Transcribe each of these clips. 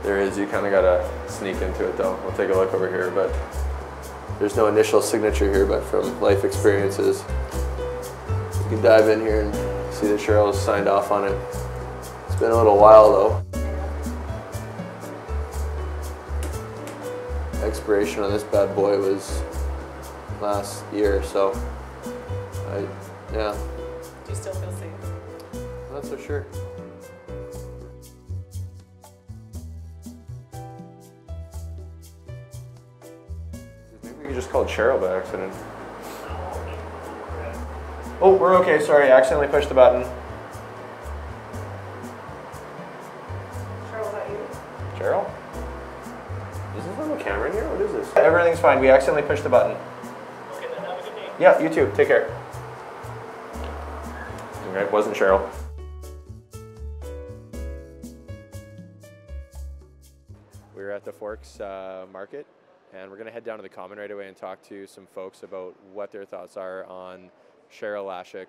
There is, you kind of gotta sneak into it though. We'll take a look over here, but there's no initial signature here, but from life experiences, you can dive in here and see that Cheryl's signed off on it. It's been a little while though. Expiration on this bad boy was last year, so yeah. Do you still feel safe? I'm not so sure. Maybe we just called Cheryl by accident. Oh, we're okay, sorry, I accidentally pushed the button. Cheryl, is that you? Cheryl? Is this on the camera in here? What is this? Everything's fine, we accidentally pushed the button. Okay, then have a good day. Yeah, you too, take care. Okay, wasn't Cheryl. We were at the Forks Market, and we're going to head down to the Common right away and talk to some folks about what their thoughts are on Cheryl Lashek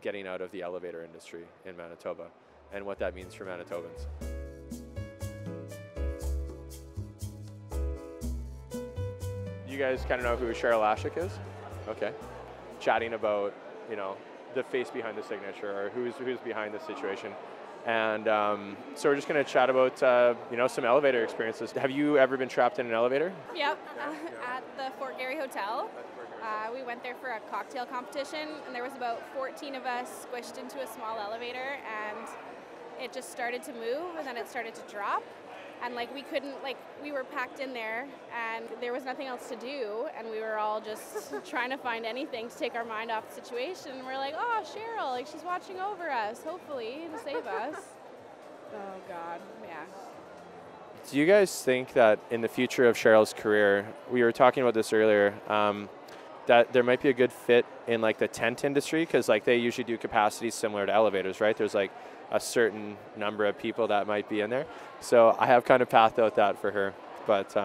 getting out of the elevator industry in Manitoba and what that means for Manitobans. You guys kind of know who Cheryl Lashek is? Okay. Chatting about, you know, the face behind the signature or who's behind the situation. And so we're just going to chat about, you know, some elevator experiences. Have you ever been trapped in an elevator? Yep, at the Fort Garry Hotel. We went there for a cocktail competition, and there was about 14 of us squished into a small elevator, and it just started to move, and then it started to drop. And like we couldn't, like we were packed in there and there was nothing else to do, and we were all just trying to find anything to take our mind off the situation. And we're like, oh, Cheryl, like she's watching over us, hopefully, to save us. Oh God, yeah. Do you guys think that in the future of Cheryl's career, we were talking about this earlier, that there might be a good fit in like the tent industry? Because like they usually do capacities similar to elevators, right? There's like a certain number of people that might be in there. So I have kind of pathed out that for her, but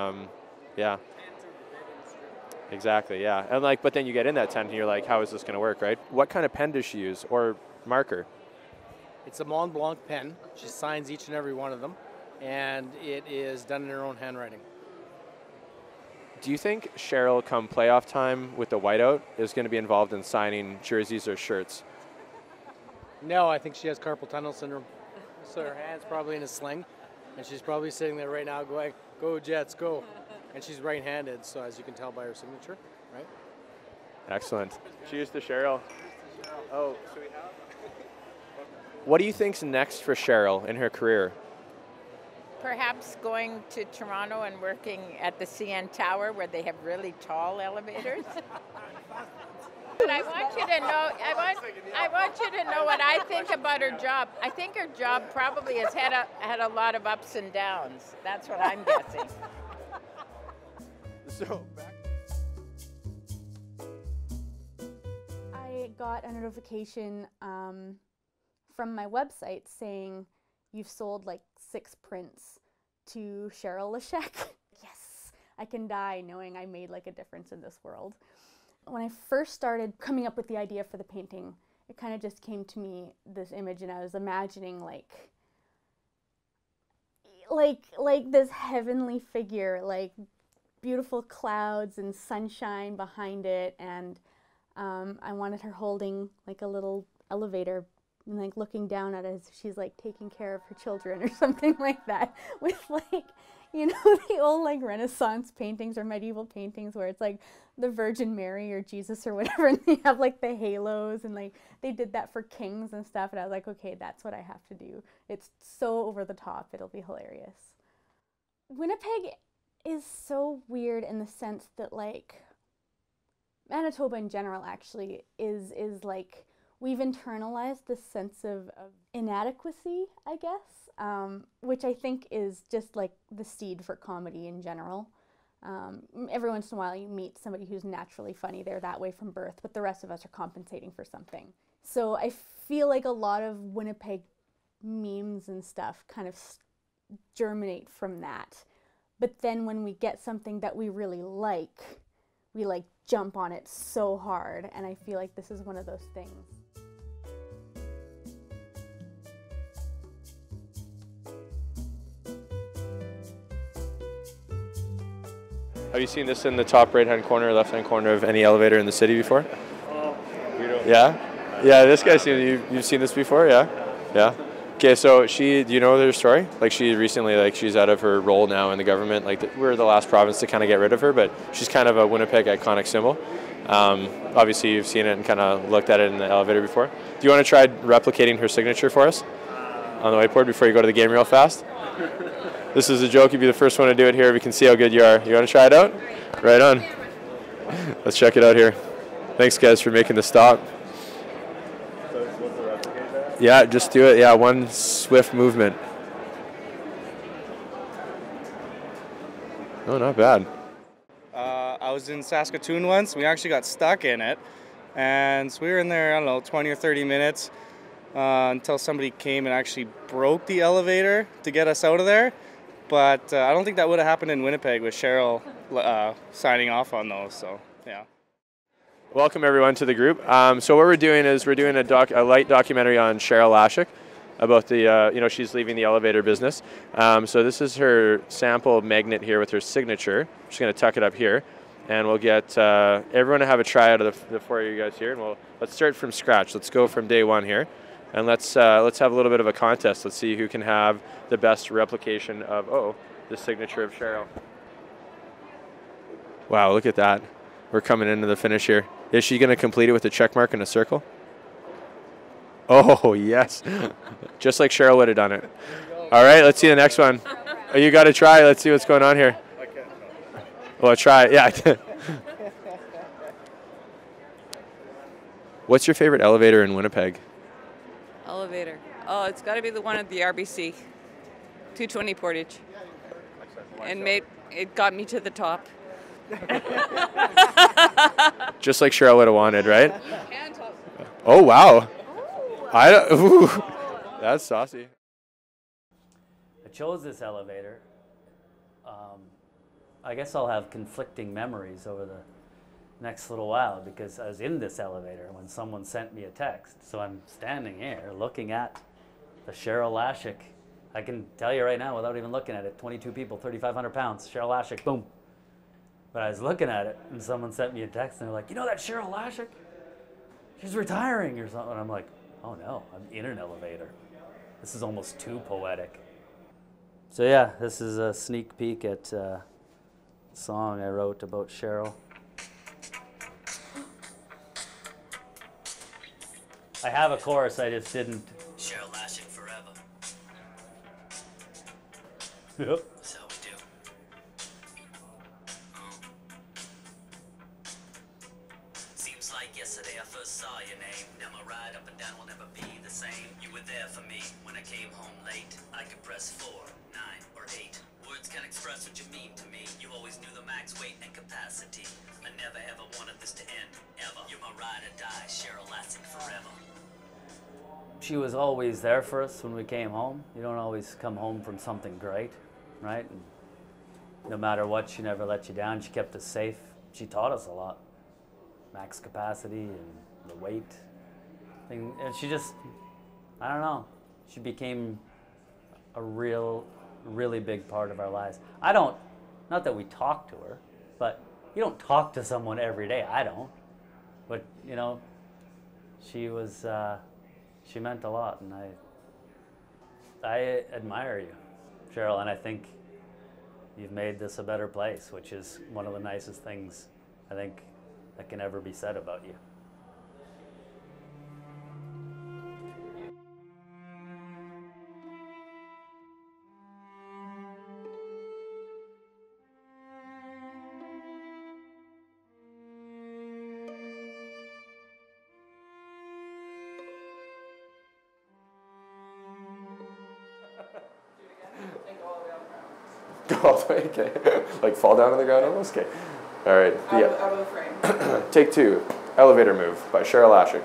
yeah. Exactly, yeah. And like, but then you get in that tent and you're like, how is this gonna work, right? What kind of pen does she use, or marker? It's a Mont Blanc pen. She signs each and every one of them, and it is done in her own handwriting. Do you think Cheryl, come playoff time with the whiteout, is gonna be involved in signing jerseys or shirts? No, I think she has carpal tunnel syndrome. So her hand's probably in a sling, and she's probably sitting there right now going, go Jets, go. And she's right-handed, so as you can tell by her signature, right? Excellent. Cheers to Cheryl. Oh, so we have... What do you think's next for Cheryl in her career? Perhaps going to Toronto and working at the CN Tower where they have really tall elevators. But I want you to know, I want you to know what I think about her job. I think her job probably has had a lot of ups and downs. That's what I'm guessing. So I got a notification from my website saying you've sold like 6 prints to Cheryl Lashek. Yes, I can die knowing I made like a difference in this world. When I first started coming up with the idea for the painting, it kind of just came to me, this image, and I was imagining like this heavenly figure, like beautiful clouds and sunshine behind it, and I wanted her holding like a little elevator and like looking down at it as if she's like taking care of her children or something like that, with like, you know, the old like Renaissance paintings or medieval paintings where it's like the Virgin Mary or Jesus or whatever, and they have like the halos, and like they did that for kings and stuff, and I was like, okay, that's what I have to do. It's so over the top, it'll be hilarious. Winnipeg is so weird in the sense that like Manitoba in general actually is like, we've internalized this sense of inadequacy, I guess, which I think is just like the seed for comedy in general. Every once in a while you meet somebody who's naturally funny, they're that way from birth, but the rest of us are compensating for something. So I feel like a lot of Winnipeg memes and stuff kind of germinate from that. But then when we get something that we really like, we like jump on it so hard, and I feel like this is one of those things. Have you seen this in the top right-hand corner or left-hand corner of any elevator in the city before? Yeah? Yeah, this guy, you've seen this before, yeah? Yeah. Okay, so do you know their story? Like she recently, like she's out of her role now in the government. Like we're the last province to kind of get rid of her, but she's kind of a Winnipeg iconic symbol. Obviously you've seen it and kind of looked at it in the elevator before. Do you want to try replicating her signature for us on the whiteboard before you go to the game real fast? This is a joke. You'd be the first one to do it here. We can see how good you are. You want to try it out? Right on. Let's check it out here. Thanks, guys, for making the stop. Yeah, just do it. Yeah, one swift movement. Oh, not bad. I was in Saskatoon once. We actually got stuck in it. And so we were in there, I don't know, 20 or 30 minutes until somebody came and actually broke the elevator to get us out of there. But I don't think that would have happened in Winnipeg with Cheryl signing off on those. So, yeah. Welcome everyone to the group. So what we're doing is we're doing a light documentary on Cheryl Lashek about the, she's leaving the elevator business. So this is her sample magnet here with her signature. I'm just going to tuck it up here, and we'll get everyone to have a try out of the four of you guys here, and let's start from scratch. Let's go from day one here, and let's have a little bit of a contest. Let's see who can have the best replication of the signature of Cheryl. Wow, look at that. We're coming into the finish here. Is she going to complete it with a check mark and a circle? Oh, yes. Just like Cheryl would have done it. All right, let's see the next one. Oh, you got to try. Let's see what's going on here. Well, try it. Yeah. What's your favorite elevator in Winnipeg? Elevator. Oh, it's got to be the one at the RBC. 220 Portage. And it got me to the top. Just like Cheryl would have wanted, right? Oh, wow. That's saucy. I chose this elevator. I guess I'll have conflicting memories over the next little while because I was in this elevator when someone sent me a text. So I'm standing here looking at the Cheryl Lashek. I can tell you right now without even looking at it, 22 people, 3,500 pounds, Cheryl Lashek, boom. But I was looking at it and someone sent me a text and they're like, you know that Cheryl Lashek? She's retiring or something. And I'm like, oh no, I'm in an elevator. This is almost too poetic. So yeah, this is a sneak peek at a song I wrote about Cheryl. I have a chorus, I just didn't. Cheryl Lashek forever. Yep. That's how we do. Seems like yesterday I first saw your name. Now my ride up and down will never be the same. You were there for me when I came home late. I could press 4, 9, or 8. Words can't express what you mean to me. You always knew the max weight and capacity. I never ever wanted this to end, ever. You're my ride or die, Cheryl Lashek forever. She was always there for us when we came home. You don't always come home from something great, right? And no matter what, she never let you down. She kept us safe. She taught us a lot. Max capacity and the weight thing. And she just, I don't know, she became a really big part of our lives. Not that we talk to her, but you don't talk to someone every day. I don't. But, she was, she meant a lot, and I admire you, Cheryl, and I think you've made this a better place, which is one of the nicest things I think that can ever be said about you. Go all the way, okay. Like fall down on the ground almost? Okay. All right. Out of the frame. Take 2, Elevator Move by Cheryl Lashek.